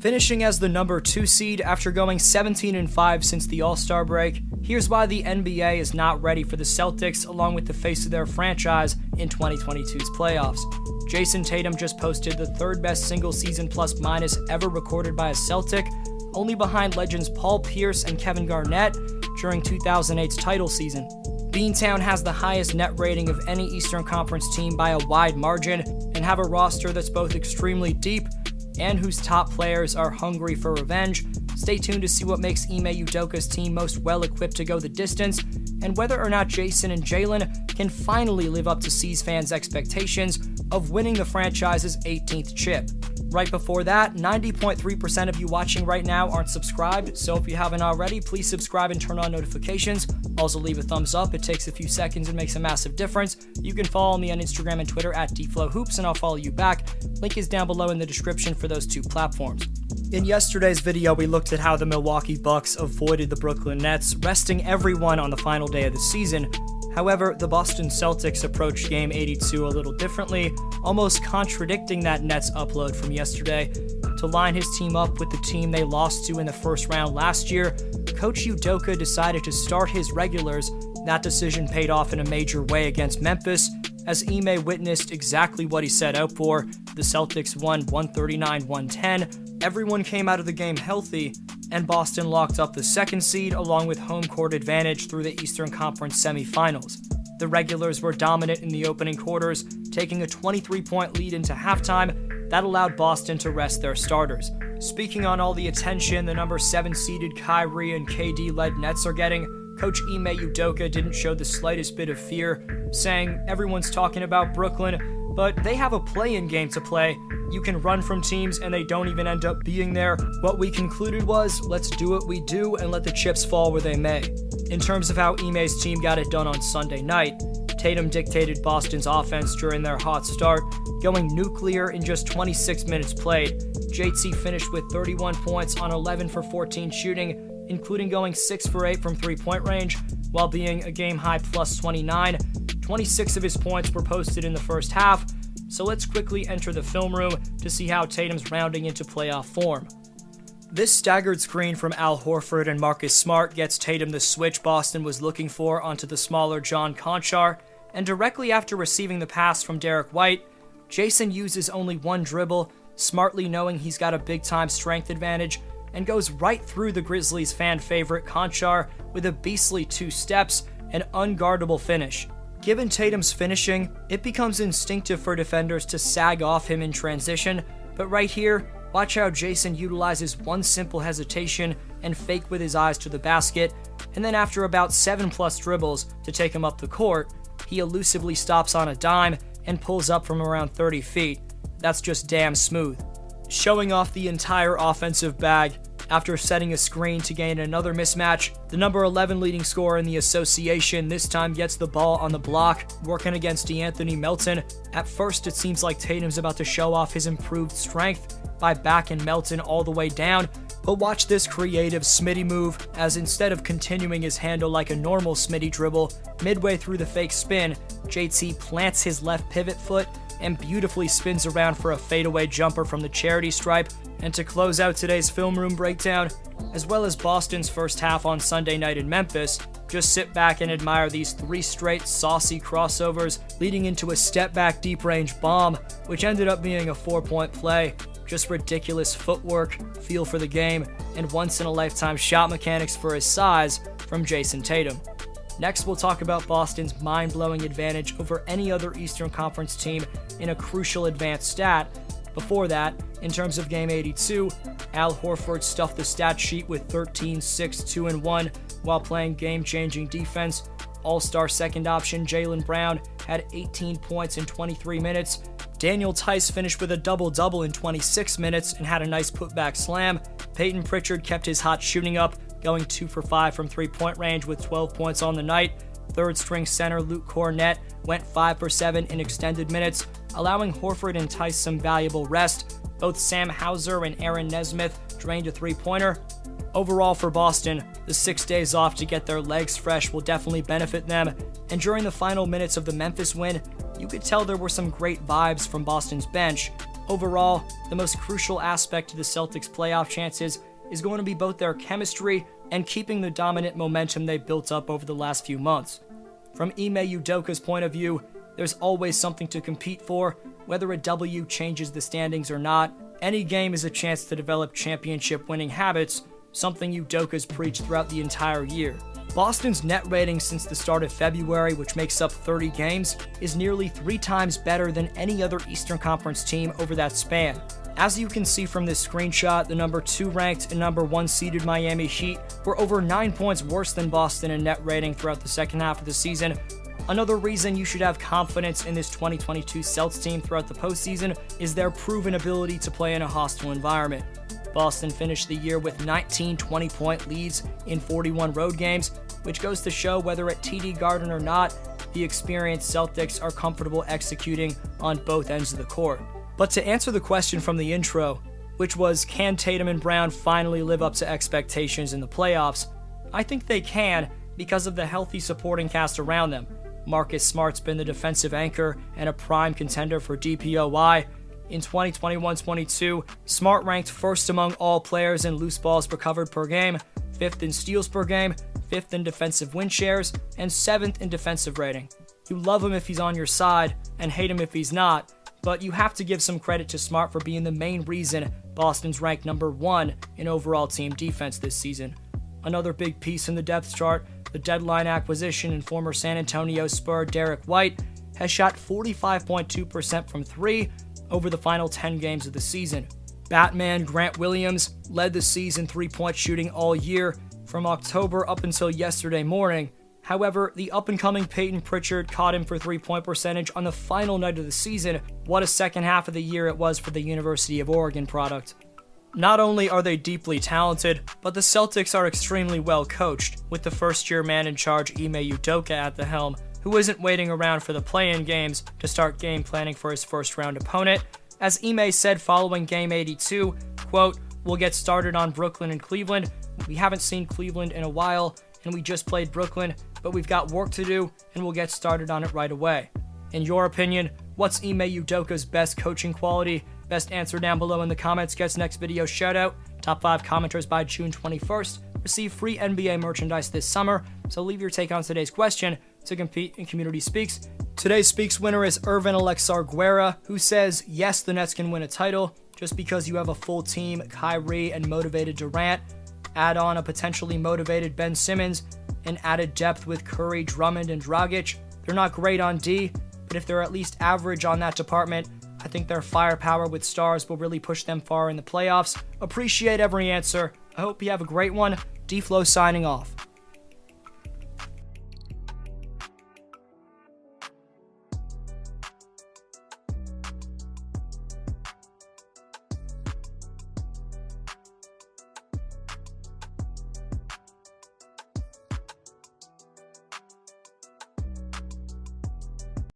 Finishing as the number 2 seed after going 17-5 since the All-Star break, here's why the NBA is not ready for the Celtics along with the face of their franchise in 2022's playoffs. Jason Tatum just posted the third best single-season plus-minus ever recorded by a Celtic, only behind legends Paul Pierce and Kevin Garnett during 2008's title season. Beantown has the highest net rating of any Eastern Conference team by a wide margin and have a roster that's both extremely deep and whose top players are hungry for revenge. Stay tuned to see what makes Ime Udoka's team most well-equipped to go the distance, and whether or not Jason and Jalen can finally live up to C's fans' expectations of winning the franchise's 18th chip. Right before that, 90.3% of you watching right now aren't subscribed, so if you haven't already, please subscribe and turn on notifications. Also leave a thumbs up, it takes a few seconds and makes a massive difference. You can follow me on Instagram and Twitter at DFlowHoops, and I'll follow you back. Link is down below in the description for those two platforms. In yesterday's video, we looked at how the Milwaukee Bucks avoided the Brooklyn Nets, resting everyone on the final day of the season. However, the Boston Celtics approached Game 82 a little differently, almost contradicting that Nets upload from yesterday. To line his team up with the team they lost to in the first round last year, Coach Udoka decided to start his regulars. That decision paid off in a major way against Memphis, as Ime witnessed exactly what he set out for. The Celtics won 139-110. Everyone came out of the game healthy, and Boston locked up the second seed along with home court advantage through the Eastern Conference semifinals. The regulars were dominant in the opening quarters, taking a 23-point lead into halftime. That allowed Boston to rest their starters. Speaking on all the attention the number 7 seeded Kyrie and KD-led Nets are getting, Coach Ime Udoka didn't show the slightest bit of fear, saying everyone's talking about Brooklyn, but they have a play-in game to play. You can run from teams and they don't even end up being there. What we concluded was, let's do what we do and let the chips fall where they may. In terms of how Ime's team got it done on Sunday night, Tatum dictated Boston's offense during their hot start, going nuclear in just 26 minutes played. JT finished with 31 points on 11 for 14 shooting, including going 6 for 8 from three-point range, while being a game-high plus 29. 26 of his points were posted in the first half, so let's quickly enter the film room to see how Tatum's rounding into playoff form. This staggered screen from Al Horford and Marcus Smart gets Tatum the switch Boston was looking for onto the smaller John Konchar, and directly after receiving the pass from Derek White, Jason uses only one dribble, smartly knowing he's got a big-time strength advantage, and goes right through the Grizzlies' fan favorite Konchar with a beastly 2 steps, an unguardable finish. Given Tatum's finishing, it becomes instinctive for defenders to sag off him in transition, but right here, watch how Jason utilizes one simple hesitation and fake with his eyes to the basket, and then after about 7+ dribbles to take him up the court, he elusively stops on a dime and pulls up from around 30 feet. That's just damn smooth. Showing off the entire offensive bag, after setting a screen to gain another mismatch, the number 11 leading scorer in the association this time gets the ball on the block, working against DeAnthony Melton. At first, it seems like Tatum's about to show off his improved strength by backing Melton all the way down, but watch this creative Smitty move, as instead of continuing his handle like a normal Smitty dribble, midway through the fake spin, JT plants his left pivot foot and beautifully spins around for a fadeaway jumper from the charity stripe. And to close out today's film room breakdown, as well as Boston's first half on Sunday night in Memphis, just sit back and admire these 3 straight saucy crossovers leading into a step-back deep-range bomb, which ended up being a 4-point play. Just ridiculous footwork, feel for the game, and once-in-a-lifetime shot mechanics for his size from Jason Tatum. Next, we'll talk about Boston's mind-blowing advantage over any other Eastern Conference team in a crucial advanced stat. Before that, in terms of Game 82, Al Horford stuffed the stat sheet with 13, 6, 2, and 1 while playing game-changing defense. All-star second option Jaylen Brown had 18 points in 23 minutes. Daniel Tice finished with a double-double in 26 minutes and had a nice putback slam. Peyton Pritchard kept his hot shooting up, going 2 for 5 from three-point range with 12 points on the night. Third-string center Luke Cornett went 5 for 7 in extended minutes, allowing Horford and Tice some valuable rest. Both Sam Hauser and Aaron Nesmith drained a three-pointer. Overall for Boston, the 6 days off to get their legs fresh will definitely benefit them, and during the final minutes of the Memphis win, you could tell there were some great vibes from Boston's bench. Overall, the most crucial aspect to the Celtics' playoff chances is going to be both their chemistry and keeping the dominant momentum they've built up over the last few months. From Ime Udoka's point of view, there's always something to compete for, whether a W changes the standings or not. Any game is a chance to develop championship-winning habits, something Udoka's preached throughout the entire year. Boston's net rating since the start of February, which makes up 30 games, is nearly 3 times better than any other Eastern Conference team over that span. As you can see from this screenshot, the number 2 ranked and number 1 seeded Miami Heat were over 9 points worse than Boston in net rating throughout the second half of the season. Another reason you should have confidence in this 2022 Celtics team throughout the postseason is their proven ability to play in a hostile environment. Boston finished the year with 19 20-point leads in 41 road games, which goes to show whether at TD Garden or not, the experienced Celtics are comfortable executing on both ends of the court. But to answer the question from the intro, which was, can Tatum and Brown finally live up to expectations in the playoffs? I think they can because of the healthy supporting cast around them. Marcus Smart's been the defensive anchor and a prime contender for DPOY. In 2021-22, Smart ranked first among all players in loose balls recovered per game, 5th in steals per game, 5th in defensive win shares, and 7th in defensive rating. You love him if he's on your side, and hate him if he's not, but you have to give some credit to Smart for being the main reason Boston's ranked number 1 in overall team defense this season. Another big piece in the depth chart, the deadline acquisition and former San Antonio Spur Derek White, has shot 45.2% from 3 over the final 10 games of the season. Batman Grant Williams led the season 3-point shooting all year from October up until yesterday morning. However, the up-and-coming Peyton Pritchard caught him for 3-point percentage on the final night of the season. What a second half of the year it was for the University of Oregon product. Not only are they deeply talented, but the Celtics are extremely well coached, with the first-year man in charge Ime Udoka at the helm, who isn't waiting around for the play-in games to start game planning for his first-round opponent. As Ime said following Game 82, quote, "We'll get started on Brooklyn and Cleveland. We haven't seen Cleveland in a while, and we just played Brooklyn, but we've got work to do, and we'll get started on it right away." In your opinion, what's Ime Udoka's best coaching quality? Best answer down below in the comments gets next video shoutout. Top 5 commenters by June 21st receive free NBA merchandise this summer, so leave your take on today's question to compete in Community Speaks. Today's Speaks winner is Irvin Alexar Guerra, who says, yes, the Nets can win a title, just because you have a full team, Kyrie and motivated Durant, add on a potentially motivated Ben Simmons, and added depth with Curry, Drummond, and Dragic. They're not great on D, but if they're at least average on that department, I think their firepower with stars will really push them far in the playoffs. Appreciate every answer. I hope you have a great one. D-Flow signing off.